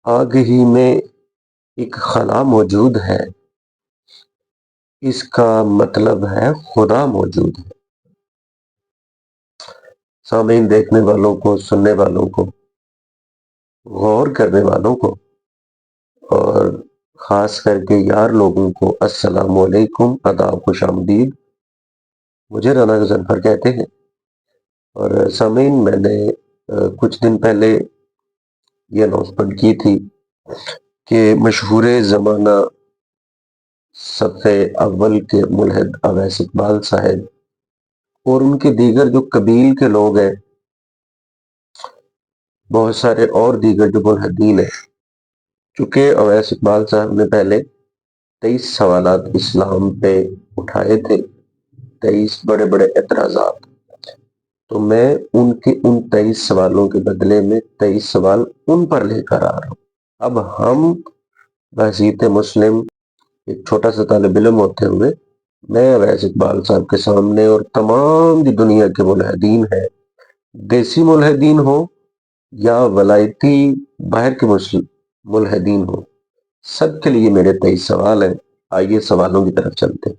आग ही में एक खला मौजूद है, इसका मतलब है खुदा मौजूद है। सामीन, देखने वालों को, सुनने वालों को, गौर करने वालों को और खास करके यार लोगों को अस्सलामु अलैकुम, आदाब, खुश आमदीद। मुझे राना गजनफर कहते हैं। और सामीन, मैंने कुछ दिन पहले ये अनाउंसमेंट की थी कि मशहूर ज़माना सफ़े अव्वल के मुल्हिद अवैस इकबाल साहब और उनके दीगर जो कबील के लोग हैं, बहुत सारे और दीगर जो मुल्हिदीन हैं, चूँकि अवैस इकबाल साहब ने पहले 23 सवालात इस्लाम पे उठाए थे, 23 बड़े बड़े एतराज़ात, तो मैं उनके उन 23 सवालों के बदले में 23 सवाल उन पर लेकर आ रहा हूँ। अब हम बहसीत मुस्लिम एक छोटा सा तालिब इल्म होते हुए मैं अवैस इकबाल साहब के सामने और तमाम दी दुनिया के मुल्हिदीन हैं, देसी मुल्हिदीन हो या वलायती बाहर के मुल्हिदीन हो, सबके लिए मेरे 23 सवाल हैं। आइए सवालों की तरफ चलते हैं।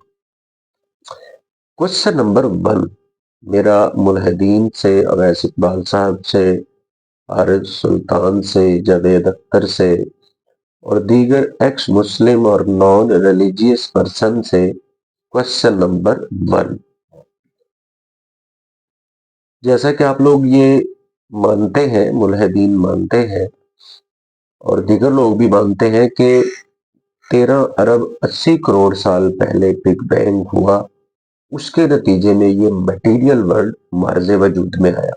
क्वेश्चन नंबर 1 मेरा मुल्हिदीन से, अवैस इकबाल साहब से, आरिफ सुल्तान से, जावेद अख्तर से और दीगर एक्स मुस्लिम और नॉन रिलीजियस पर्सन से क्वेश्चन नंबर 1। जैसा कि आप लोग ये मानते हैं, मुल्हिदीन मानते हैं और दीगर लोग भी मानते हैं कि 13 अरब 80 करोड़ साल पहले बिग बैंग हुआ, उसके नतीजे में ये मटेरियल वर्ल्ड मार्ज़े वजूद में आया।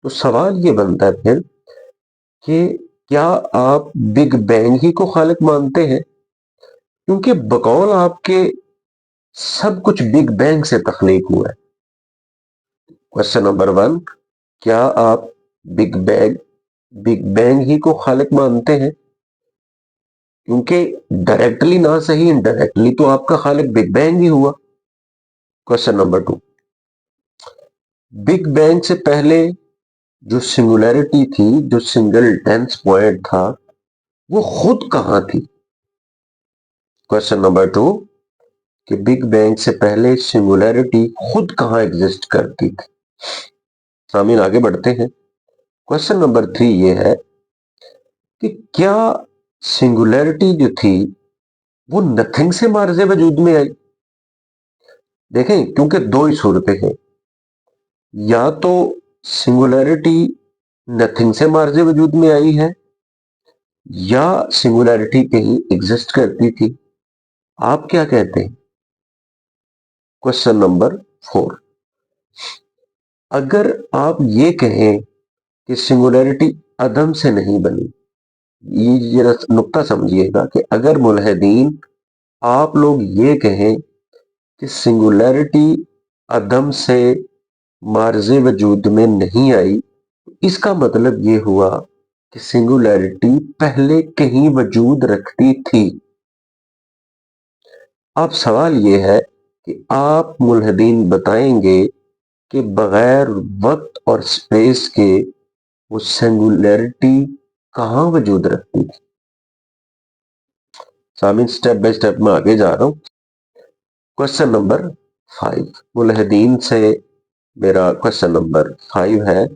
तो सवाल ये बनता है फिर कि क्या आप बिग बैंग ही को खालिक मानते हैं? क्योंकि बकौल आपके सब कुछ बिग बैंग से तख्लीक हुआ है। क्वेश्चन नंबर 1, क्या आप बिग बैंग ही को खालिक मानते हैं? क्योंकि डायरेक्टली ना सही, इनडायरेक्टली तो आपका खालिक बिग बैंग ही हुआ। क्वेश्चन नंबर 2, बिग बैंग से पहले जो सिंगुलैरिटी थी, जो सिंगल डेंस पॉइंट था, वो खुद कहां थी? क्वेश्चन नंबर 2, कि बिग बैंग से पहले सिंगुलैरिटी खुद कहां एग्जिस्ट करती थी? सामीन, आगे बढ़ते हैं। क्वेश्चन नंबर 3 ये है कि क्या सिंगुलैरिटी जो थी वो नथिंग से मार्ज़े वजूद में आई? देखें, क्योंकि दो ही सूरतें हैं, या तो सिंगुलैरिटी नथिंग से मार्ज़े वजूद में आई है या सिंगुलैरिटी कहीं एग्जिस्ट करती थी। आप क्या कहते हैं? क्वेश्चन नंबर 4, अगर आप ये कहें कि सिंगुलैरिटी अदम से नहीं बनी, ये नुक्ता समझिएगा कि अगर मुल्हिदीन आप लोग ये कहें कि सिंगुलैरिटी अदम से मार्ज़े वजूद में नहीं आई, इसका मतलब ये हुआ कि सिंगुलैरिटी पहले कहीं वजूद रखती थी। अब सवाल ये है कि आप मुल्हिदीन बताएंगे कि बगैर वक्त और स्पेस के वो सिंगुलैरिटी कहां वजूद रखती थी? सामिन, स्टेप बाय स्टेप में आगे जा रहा हूं। क्वेश्चन नंबर 5 मुल्हिदीन से मेरा क्वेश्चन नंबर 5 है,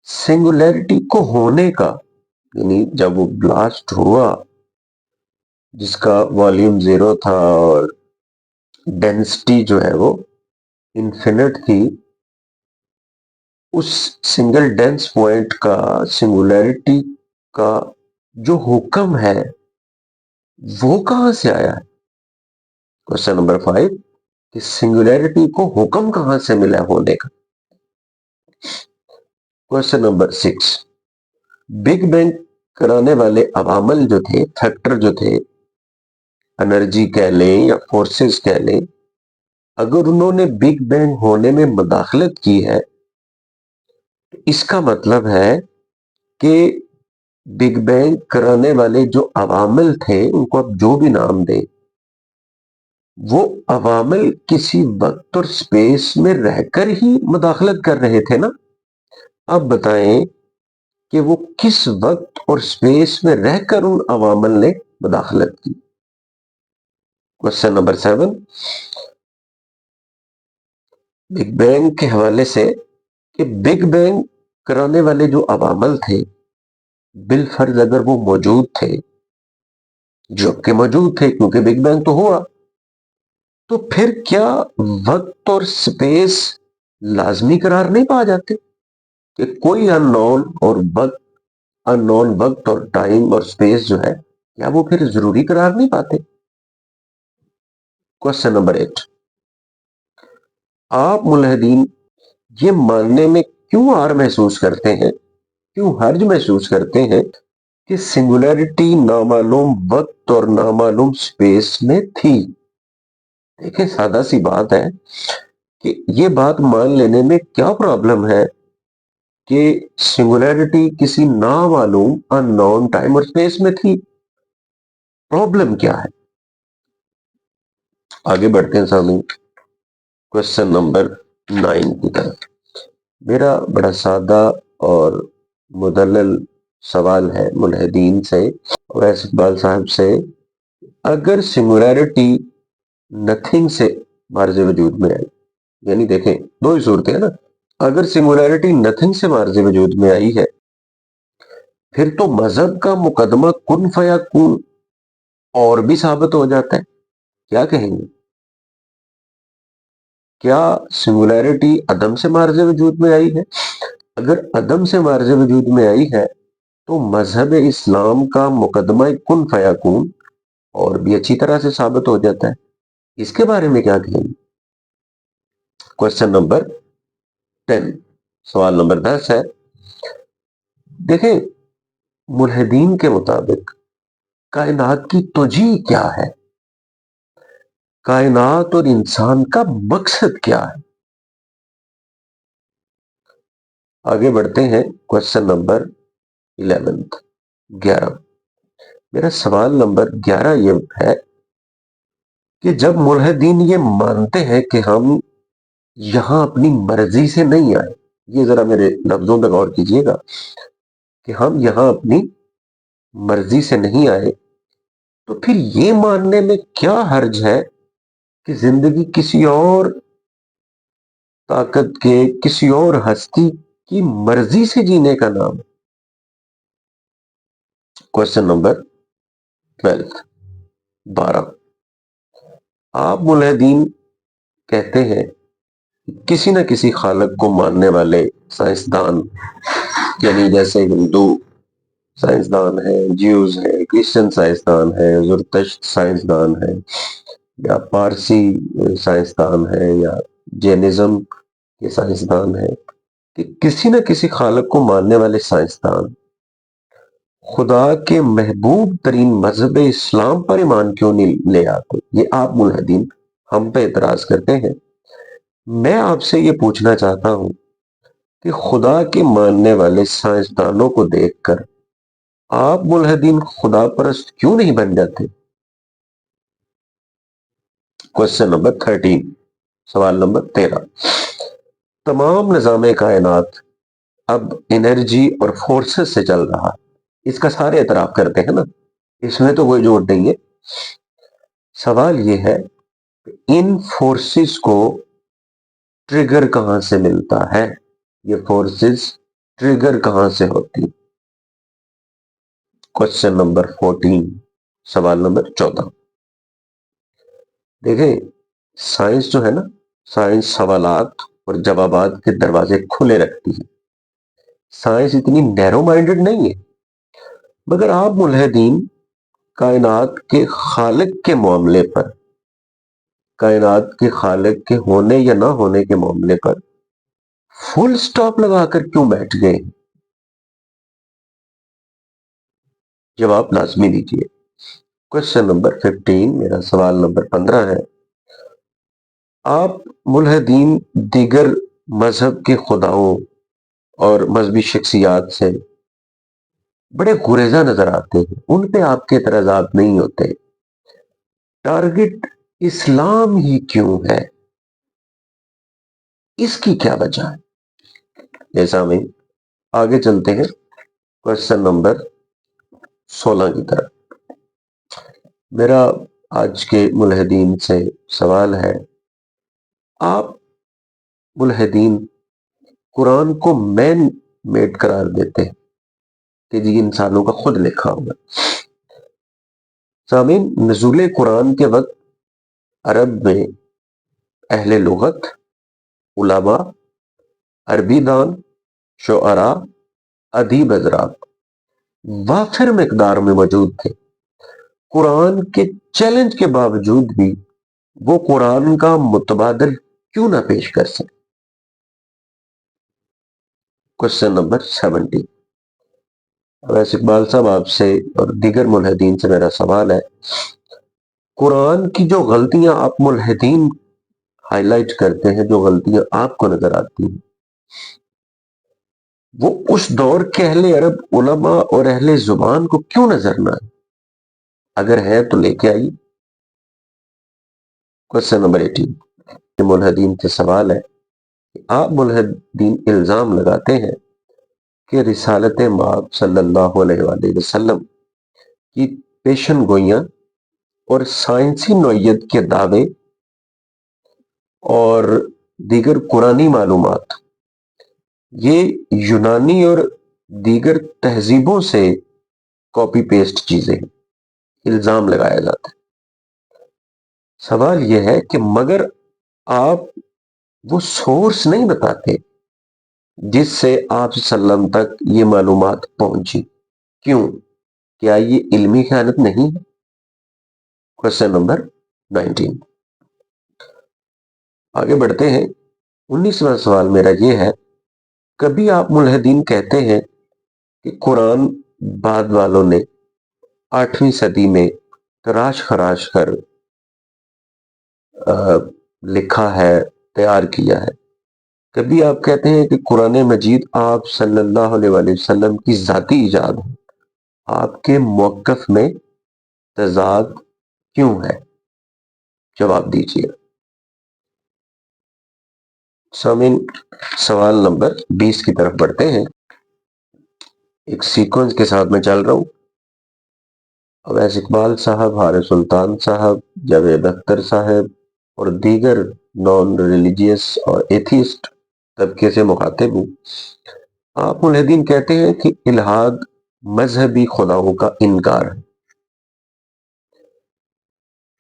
सिंगुलैरिटी को होने का, यानी जब वो ब्लास्ट हुआ जिसका वॉल्यूम 0 था और डेंसिटी जो है वो इन्फिनिट थी, उस सिंगल डेंस पॉइंट का सिंगुलैरिटी का जो हुक्म है वो कहां से आया है? क्वेश्चन नंबर 5 कि सिंगुलैरिटी को हुक्म कहां से मिला होने का? क्वेश्चन नंबर 6, बिग बैंग कराने वाले अवामल जो थे, फैक्टर जो थे, एनर्जी कह लें या फोर्सेस कह लें, अगर उन्होंने बिग बैंग होने में मदाखलत की है तो इसका मतलब है कि बिग बैंग कराने वाले जो अवामिल थे, उनको आप जो भी नाम दें, वो अवामिल किसी वक्त और स्पेस में रहकर ही मदाखलत कर रहे थे ना। अब बताएं کہ وہ کس وقت اور سپیس میں رہ کر ان عوامل نے مداخلت کی. کوشچن نمبر 7 بگ بینگ کے حوالے سے کہ بگ بینگ کرانے والے جو عوامل تھے بالفرض اگر وہ موجود تھے، جو کہ موجود تھے کیونکہ بگ بینگ تو ہوا، تو پھر کیا وقت اور سپیس لازمی قرار نہیں پا جاتے کہ کوئی ان نون وقت اور ٹائم اور سپیس جو ہے کیا وہ پھر ضروری قرار نہیں پاتے؟ کوشچن نمبر 8 آپ ملحدین یہ ماننے میں کیوں عار محسوس کرتے ہیں، کیوں حرج محسوس کرتے ہیں کہ سنگولیرٹی نامعلوم وقت اور نامعلوم سپیس میں تھی؟ دیکھیں سادہ سی بات ہے کہ یہ بات مان لینے میں کیا پرابلم ہے کہ سنگولیرٹی کسی نامعلوم ان نون ٹائم اور سپیس میں تھی؟ پرابلم کیا ہے؟ آگے بڑھتے ہیں سامنے کوشچن نمبر 9 کی طرف. میرا بڑا سادہ اور مدلل سوال ہے ملحدین سے اور ایس اقبال صاحب سے. اگر سنگولیرٹی نتھنگ سے مارز وجود میں آئی، یعنی دیکھیں دو ہی صورتیں ہیں نا، اگر سنگولیرٹی نتھنگ سے مارز وجود میں آئی ہے پھر تو مذہب کا مقدمہ کن فیکون اور بھی ثابت ہو جاتا ہے. کیا کہیں گے؟ کیا سنگولیرٹی عدم سے مارز وجود میں آئی ہے؟ اگر عدم سے مارز وجود میں آئی ہے تو مذہب اسلام کا مقدمہ کن فیکون اور بھی اچھی طرح سے ثابت ہو جاتا ہے. اس کے بارے میں کیا کہیں گے؟ کوشچن نمبر 10 سوال نمبر 10 ہے. دیکھیں ملحدین کے مطابق کائنات کی توجیہ کیا ہے؟ کائنات اور انسان کا مقصد کیا ہے؟ آگے بڑھتے ہیں کوشچن نمبر 11 میرا سوال نمبر 11 یہ ہے کہ جب ملحدین یہ مانتے ہیں کہ ہم یہاں اپنی مرضی سے نہیں آئے، یہ ذرا میرے لفظوں پہ غور کیجئے گا کہ ہم یہاں اپنی مرضی سے نہیں آئے، تو پھر یہ ماننے میں کیا حرج ہے کہ زندگی کسی اور طاقت کے، کسی اور ہستی کی مرضی سے جینے کا نام ہے؟ کوشچن نمبر 12 آپ ملحدین کہتے ہیں کسی نہ کسی خالق کو ماننے والے سائنسدان، یعنی جیسے ہندو سائنسدان ہے، جیوز ہے، کرسچن سائنسدان ہے، زرتشت سائنسدان ہے، یا پارسی سائنسدان ہے، یا جینزم کے سائنسدان ہے، کہ کسی نہ کسی خالق کو ماننے والے سائنسدان خدا کے محبوب ترین مذہب اسلام پر ایمان کیوں نہیں لے آتے؟ یہ آپ ملحدین ہم پہ اعتراض کرتے ہیں. میں آپ سے یہ پوچھنا چاہتا ہوں کہ خدا کے ماننے والے سائنسدانوں کو دیکھ کر آپ ملحدین خدا پرست کیوں نہیں بن جاتے؟ کوشچن نمبر 13 سوال نمبر 13 تمام نظام کائنات اب انرجی اور فورسز سے چل رہا، اس کا سارے اعتراف کرتے ہیں نا، اس میں تو کوئی جھوٹ نہیں ہے. سوال یہ ہے کہ ان فورسز کو ٹریگر کہاں سے ملتا ہے؟ یہ فورسز ٹریگر کہاں سے ہوتی؟ کوشچن نمبر 14 سوال نمبر 14 دیکھیں سائنس جو ہے نا، سائنس سوالات اور جوابات کے دروازے کھلے رکھتی ہے. سائنس اتنی نیرو مائنڈڈ نہیں ہے، مگر آپ ملحدین کائنات کے خالق کے معاملے پر، کائنات کے خالق کے ہونے یا نہ ہونے کے معاملے پر فل سٹاپ لگا کر کیوں بیٹھ گئے؟ جواب لازمی دیجیے. کوشچن نمبر 15 میرا سوال نمبر 15 ہے. آپ ملحدین دیگر مذہب کے خداؤں اور مذہبی شخصیات سے بڑے گریزاں نظر آتے ہیں، ان پہ آپ کے اعتراضات نہیں ہوتے. ٹارگٹ اسلام ہی کیوں ہے؟ اس کی کیا وجہ ہے؟ جیسا ہمیں آگے چلتے ہیں क्वेश्चन नंबर 16 की तरफ। मेरा आज के मुल्हिदीन से सवाल है, आप मुल्हिदीन कुरान को मैन मेड करार देते हैं कि जी इंसानों का खुद लिखा हुआ। सामीन, नज़ूल कुरान के वक्त अरब में अहले लुगत, उलमा, अरबी दान, शुअरा, अदीब हज़रात वाफिर मिकदार में मौजूद थे। कुरान के चैलेंज के बावजूद भी वो कुरान का मुतबादल क्यों ना पेश कर सके। Question number 70। वैसे इकबाल साहब, आपसे और दीगर मुल्हिदीन से मेरा सवाल है, कुरान की जो गलतियां आप मुल्हिदीन हाईलाइट करते हैं, जो गलतियां आपको नजर आती हैं, वो उस दौर के अहले अरब, उलमा और अहले जुबान को क्यों नजर ना आए? अगर है तो लेके आइए। Question number 18। मुल्हिदीन से सवाल है, आप मुल्हिदीन इल्जाम लगाते हैं कि रिसालत माब सल्लल्लाहु अलैहि वसल्लम की पेशन गोइयां और साइंसी नौइयत के दावे और दीगर कुरानी मालूमात ये यूनानी और दीगर तहजीबों से कॉपी पेस्ट चीजें हैं, इल्जाम लगाया जाता है। सवाल यह है कि मगर आप वो सोर्स नहीं बताते जिससे आप सल्लम तक ये मालूमात पहुंची। क्यों? क्या ये इल्मी खयानत नहीं है? Question number 19। आगे बढ़ते हैं। 19वां सवाल मेरा ये है, कभी आप मुल्हिदीन कहते हैं कि कुरान बाद वालों ने 8वीं सदी में तराश खराश कर लिखा है, तैयार किया है। कभी आप कहते हैं कि कुरान मजीद आप सल्लल्लाहु अलैहि वसल्लम की जाती इजाद है। आपके मौक़िफ़ में तज़ाद क्यों है? जवाब दीजिए। सामीन, सवाल नंबर 20 की तरफ बढ़ते हैं। एक सीक्वेंस के साथ मैं चल रहा हूँ। अवैस इकबाल साहब, हारिस सुल्तान साहब, जावेद अख्तर साहब और दीगर नॉन रिलीजियस और एथिस्ट तबके से मुखातिब हूँ। आप मुल्हिदीन कहते हैं कि इल्हाद मजहबी खुदाओं का इनकार है।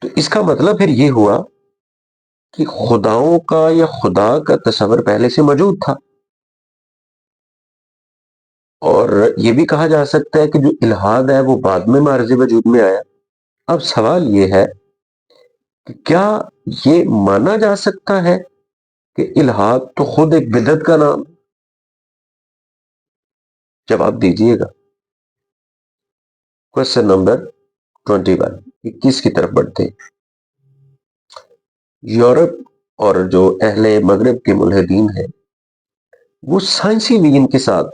तो इसका मतलब फिर ये हुआ कि खुदाओं का या खुदा का तस्वर पहले से मौजूद था। और ये भी कहा जा सकता है कि जो इल्हाद है वो बाद में मार्ज़ वजूद में आया। अब सवाल ये है कि क्या ये माना जा सकता है कि इल्हाद तो खुद एक बिदअत का नाम? जवाब दीजिएगा। Question number 21। 21 की तरफ बढ़ते हैं। यूरोप और जो अहले मगरब के मुल्हिदीन हैं, वो साइंसी विजन के साथ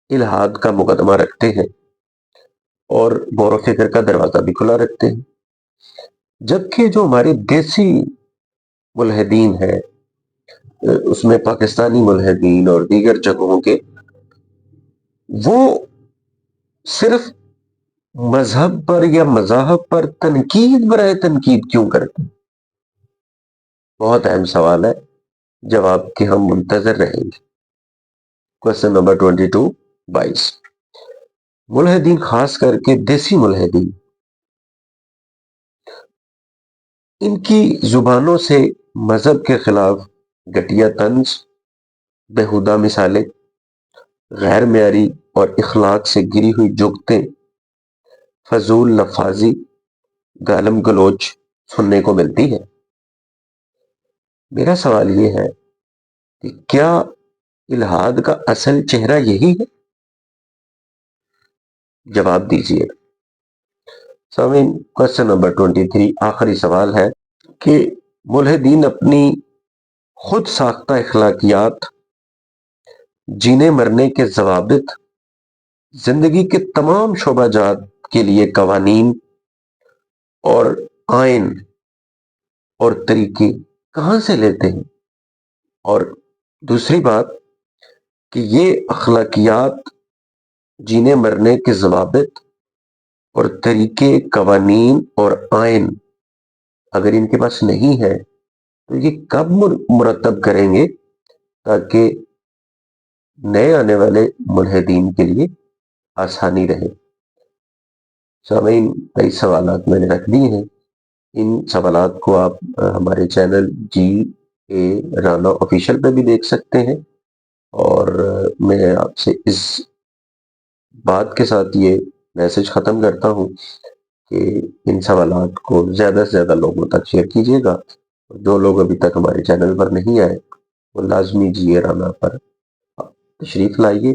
इल्हाद का मुकदमा रखते हैं और गौर फिक्र का दरवाजा भी खुला रखते हैं। जबकि जो हमारे देसी मुल्हिदीन है, उसमें पाकिस्तानी मुल्हिदीन और दीगर जगहों के, वो सिर्फ मजहब पर या मज़ाहब पर तनकीद बराए तनकीद क्यों करते हैं? बहुत अहम सवाल है, जवाब के हम मुंतजर रहेंगे। Question number 22। 22। मुल्हिदीन, खास करके देसी मुल्हिदीन, इनकी जुबानों से मजहब के खिलाफ घटिया तंज, बेहुदा मिसालें, गैर मेयारी और इखलाक से गिरी हुई जुगतें, फजूल लफाजी, गालम गलोच सुनने को मिलती है। मेरा सवाल ये है कि क्या इल्हाद का असल चेहरा यही है? जवाब दीजिए। सामीन, क्वेश्चन नंबर 23, आखिरी सवाल है कि मुल्हिदीन अपनी खुद साख्ता इखलाकियात, जीने मरने के ज़वाबित, जिंदगी के तमाम शोबाजात के लिए कवानीन और आइन और तरीके कहाँ से लेते हैं? और दूसरी बात कि ये अखलाकियात جینے مرنے کے ضوابط اور طریقے، قوانین اور آئین اگر ان کے پاس نہیں ہے تو یہ کب مرتب کریں گے تاکہ نئے آنے والے ملحدین کے لیے آسانی رہے؟ سامعین، کئی سوالات میں نے رکھ دیے ہیں. ان سوالات کو آپ ہمارے چینل جی اے رانا آفیشیل پہ بھی دیکھ سکتے ہیں، اور میں آپ سے اس بات کے ساتھ یہ میسج ختم کرتا ہوں کہ ان سوالات کو زیادہ سے زیادہ لوگوں تک شیئر کیجیے گا. جو لوگ ابھی تک ہمارے چینل پر نہیں آئے وہ لازمی جی اے رانا پر تشریف لائیے